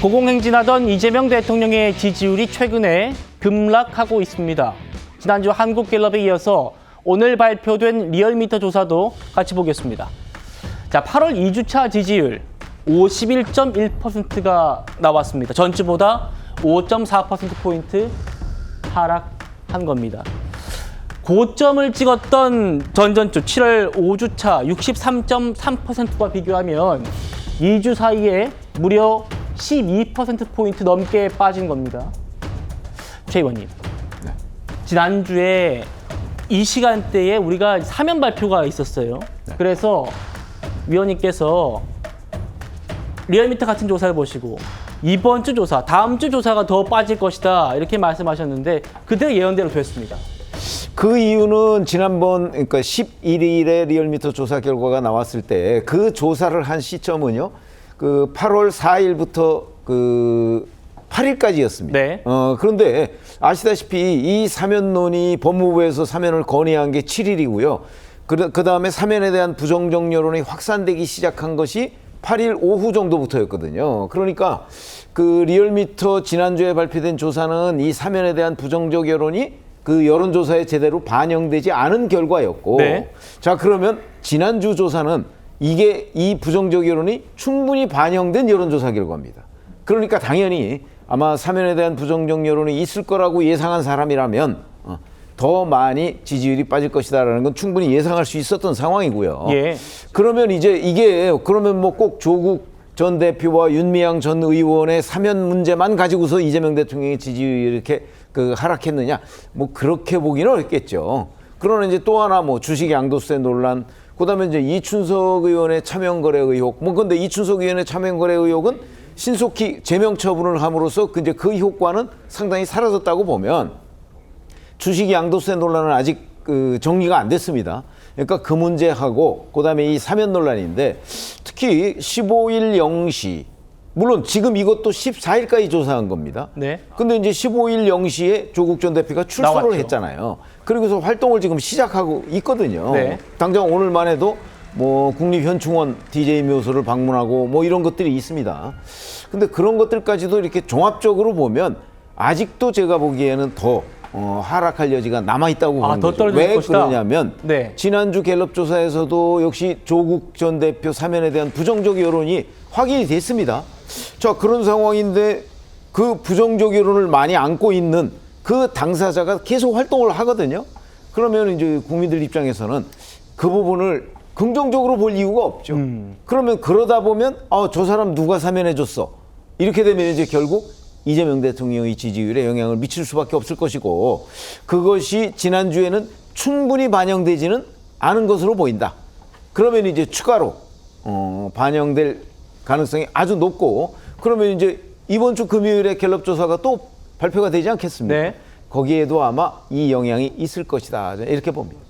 고공행진하던 이재명 대통령의 지지율이 최근에 급락하고 있습니다. 지난주 한국갤럽에 이어서 오늘 발표된 리얼미터 조사도 같이 보겠습니다. 자, 8월 2주차 지지율 51.1%가 나왔습니다. 전주보다 5.4%포인트 하락한 겁니다. 고점을 찍었던 전전주 7월 5주차 63.3%와 비교하면 2주 사이에 무려 12%포인트 넘게 빠진 겁니다. 최 의원님, 네. 지난주에 이 시간대에 우리가 사면 발표가 있었어요. 네. 그래서 위원님께서 리얼미터 같은 조사를 보시고 이번 주 조사, 다음 주 조사가 더 빠질 것이다 이렇게 말씀하셨는데 그대로 예언대로 됐습니다. 그 이유는 지난번 그러니까 11일에 리얼미터 조사 결과가 나왔을 때 그 조사를 한 시점은요. 그 8월 4일부터 그 8일까지였습니다. 네. 그런데 아시다시피 이 사면론이 법무부에서 사면을 건의한 게 7일이고요. 그 다음에 사면에 대한 부정적 여론이 확산되기 시작한 것이 8일 오후 정도부터였거든요. 그러니까 그 리얼미터 지난주에 발표된 조사는 이 사면에 대한 부정적 여론이 그 여론조사에 제대로 반영되지 않은 결과였고, 네. 자, 그러면 지난주 조사는 이게 이 부정적 여론이 충분히 반영된 여론조사 결과입니다. 그러니까 당연히 아마 사면에 대한 부정적 여론이 있을 거라고 예상한 사람이라면 더 많이 지지율이 빠질 것이다라는 건 충분히 예상할 수 있었던 상황이고요. 예. 그러면 이제 이게 그러면 뭐 꼭 조국 전 대표와 윤미향 전 의원의 사면 문제만 가지고서 이재명 대통령의 지지율이 이렇게 그 하락했느냐? 뭐 그렇게 보기는 어렵겠죠. 그러나 이제 또 하나 뭐 주식 양도세 논란, 그다음에 이제 이춘석 의원의 차명거래 의혹. 뭐 근데 이춘석 의원의 차명거래 의혹은 신속히 제명 처분을 함으로써 이제 그 효과는 상당히 사라졌다고 보면 주식 양도세 논란은 아직 그 정리가 안 됐습니다. 그러니까 그 문제하고 그다음에 이 사면 논란인데 특히 15일 0시 물론 지금 이것도 14일까지 조사한 겁니다. 네. 근데 이제 15일 0시에 조국 전 대표가 출소를 나왔죠. 했잖아요. 그리고서 활동을 지금 시작하고 있거든요. 네. 당장 오늘만 해도 뭐 국립현충원 DJ 묘소를 방문하고 뭐 이런 것들이 있습니다. 근데 그런 것들까지도 이렇게 종합적으로 보면 아직도 제가 보기에는 더 하락할 여지가 남아있다고 보는 거죠. 왜 것이다. 그러냐면 네. 지난주 갤럽 조사에서도 역시 조국 전 대표 사면에 대한 부정적 여론이 확인이 됐습니다. 자, 그런 상황인데 그 부정적 여론을 많이 안고 있는 그 당사자가 계속 활동을 하거든요. 그러면 이제 국민들 입장에서는 그 부분을 긍정적으로 볼 이유가 없죠. 그러면 그러다 보면 저 사람 누가 사면해줬어. 이렇게 되면 이제 결국 이재명 대통령의 지지율에 영향을 미칠 수밖에 없을 것이고 그것이 지난주에는 충분히 반영되지는 않은 것으로 보인다. 그러면 이제 추가로 반영될 가능성이 아주 높고 그러면 이제 이번 주 금요일에 갤럽 조사가 또 발표가 되지 않겠습니까? 네. 거기에도 아마 이 영향이 있을 것이다. 이렇게 봅니다.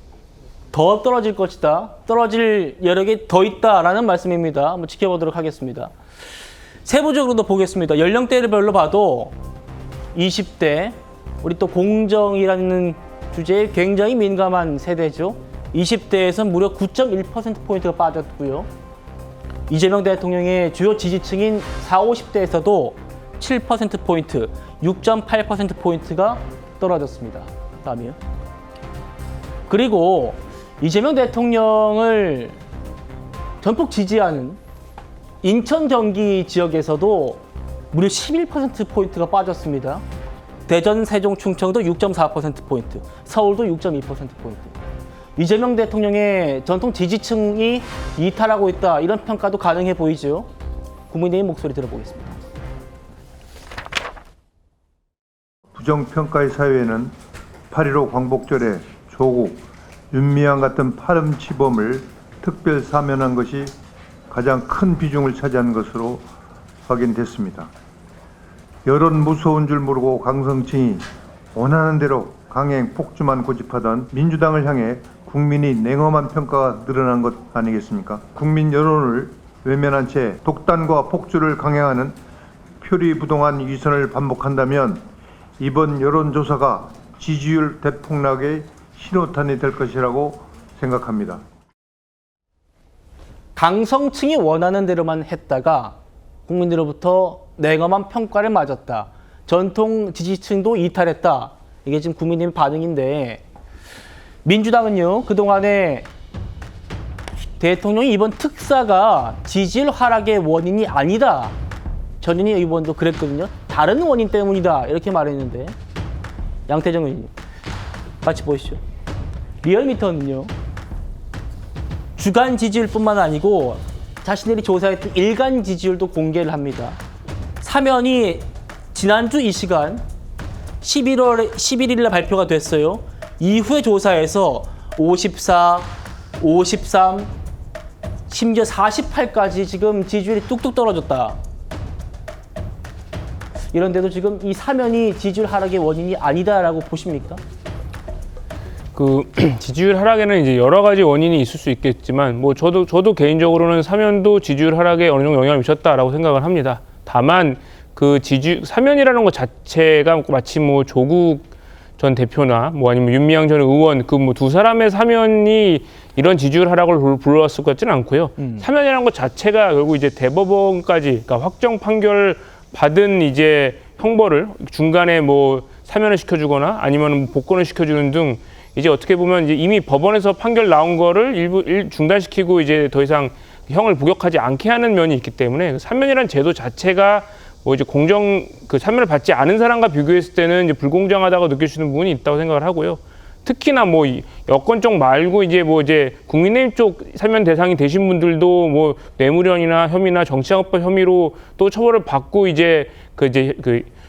더 떨어질 것이다. 떨어질 여력이 더 있다라는 말씀입니다. 한번 지켜보도록 하겠습니다. 세부적으로도 보겠습니다. 연령대별로 봐도 20대, 우리 또 공정이라는 주제에 굉장히 민감한 세대죠. 20대에선 무려 9.1%포인트가 빠졌고요. 이재명 대통령의 주요 지지층인 40, 50대에서도 7%포인트, 6.8%포인트가 떨어졌습니다. 다음이요. 그리고 이재명 대통령을 전폭 지지하는 인천, 경기 지역에서도 무려 11%포인트가 빠졌습니다. 대전, 세종, 충청도 6.4%포인트, 서울도 6.2%포인트. 이재명 대통령의 전통 지지층이 이탈하고 있다, 이런 평가도 가능해 보이죠. 국민의힘 목소리 들어보겠습니다. 부정평가의 사회에는 8.15 광복절에 조국, 윤미향 같은 파렴치범을 특별 사면한 것이 가장 큰 비중을 차지한 것으로 확인됐습니다. 여론 무서운 줄 모르고 강성층이 원하는 대로 강행 폭주만 고집하던 민주당을 향해 국민이 냉엄한 평가가 늘어난 것 아니겠습니까? 국민 여론을 외면한 채 독단과 폭주를 강행하는 표리부동한 위선을 반복한다면 이번 여론조사가 지지율 대폭락의 신호탄이 될 것이라고 생각합니다. 강성층이 원하는 대로만 했다가 국민들로부터 냉엄한 평가를 맞았다. 전통 지지층도 이탈했다. 이게 지금 국민의힘 반응인데 민주당은요, 그동안에 대통령이 이번 특사가 지지율 하락의 원인이 아니다. 전현희 의원도 그랬거든요. 다른 원인 때문이다. 이렇게 말했는데 양태정 의원님 같이 보시죠. 리얼미터는요, 주간 지지율뿐만 아니고 자신들이 조사했던 일간 지지율도 공개를 합니다. 사면이 지난주 이 시간 11일에 발표가 됐어요. 이후에 조사에서 54, 53, 심지어 48까지 지금 지지율이 뚝뚝 떨어졌다. 이런데도 지금 이 사면이 지지율 하락의 원인이 아니다라고 보십니까? 그 지지율 하락에는 이제 여러 가지 원인이 있을 수 있겠지만 뭐 저도 개인적으로는 사면도 지지율 하락에 어느 정도 영향을 미쳤다라고 생각을 합니다. 다만 그 사면이라는 것 자체가 마치 뭐 조국 전 대표나 뭐 아니면 윤미향 전 의원 그 뭐 두 사람의 사면이 이런 지지율 하락을 불러왔을 것 같지는 않고요. 사면이라는 것 자체가 결국 이제 대법원까지 그러니까 확정 판결 받은 이제 형벌을 중간에 뭐 사면을 시켜주거나 아니면 복권을 시켜주는 등 이제 어떻게 보면 이제 이미 법원에서 판결 나온 거를 일부 중단시키고 이제 더 이상 형을 부격하지 않게 하는 면이 있기 때문에 사면이라는 제도 자체가 뭐 이제 그 사면을 받지 않은 사람과 비교했을 때는 이제 불공정하다고 느껴지는 부분이 있다고 생각을 하고요. 특히나 뭐 여권 쪽 말고 이제 뭐 이제 국민의힘 쪽 사면 대상이 되신 분들도 뭐 뇌물이나 혐의나 정치자금법 혐의로 또 처벌을 받고 이제 그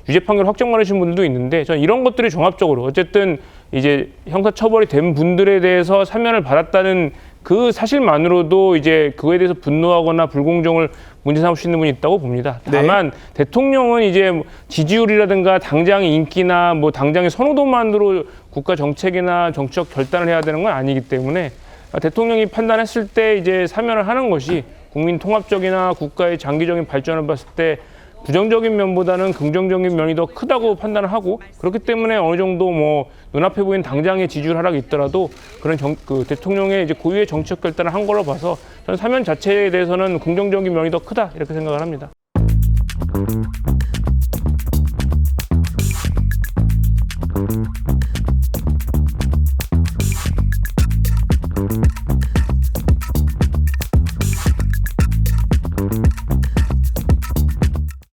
유죄 판결 확정 받으신 분들도 있는데 저는 이런 것들이 종합적으로 어쨌든 이제 형사 처벌이 된 분들에 대해서 사면을 받았다는 그 사실만으로도 이제 그거에 대해서 분노하거나 불공정을 문제 삼을 수 있는 분이 있다고 봅니다. 다만 대통령은 이제 지지율이라든가 당장의 인기나 뭐 당장의 선호도만으로 국가 정책이나 정치적 결단을 해야 되는 건 아니기 때문에 대통령이 판단했을 때 이제 사면을 하는 것이 국민 통합적이나 국가의 장기적인 발전을 봤을 때 부정적인 면보다는 긍정적인 면이 더 크다고 판단을 하고 그렇기 때문에 어느 정도 뭐 눈앞에 보이는 당장의 지지율 하락이 있더라도 그런 그 대통령의 이제 고유의 정치적 결단을 한 걸로 봐서 저는 사면 자체에 대해서는 긍정적인 면이 더 크다 이렇게 생각을 합니다.